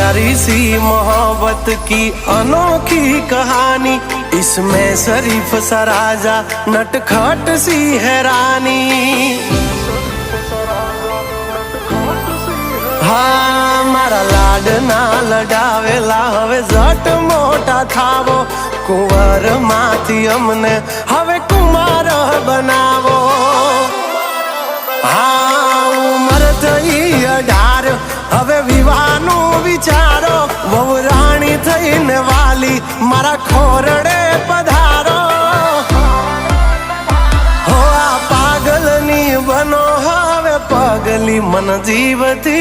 प्यारी सी मोहब्बत की अनोखी कहानी, इसमें शरीफ सा राजा नटखट सी है रानी। हाँ मारा लाडना लडावेला हवे जट मोटा थावो, कुंवर माथी अमने हवे कुमार बनावो। हाँ उमर थई 18 हवे विवाहनु विचारो, वहु राणी थईने वाली मारा खोरडे पधारो। हो आ पागलनी बनो हवे पगली मन जीवती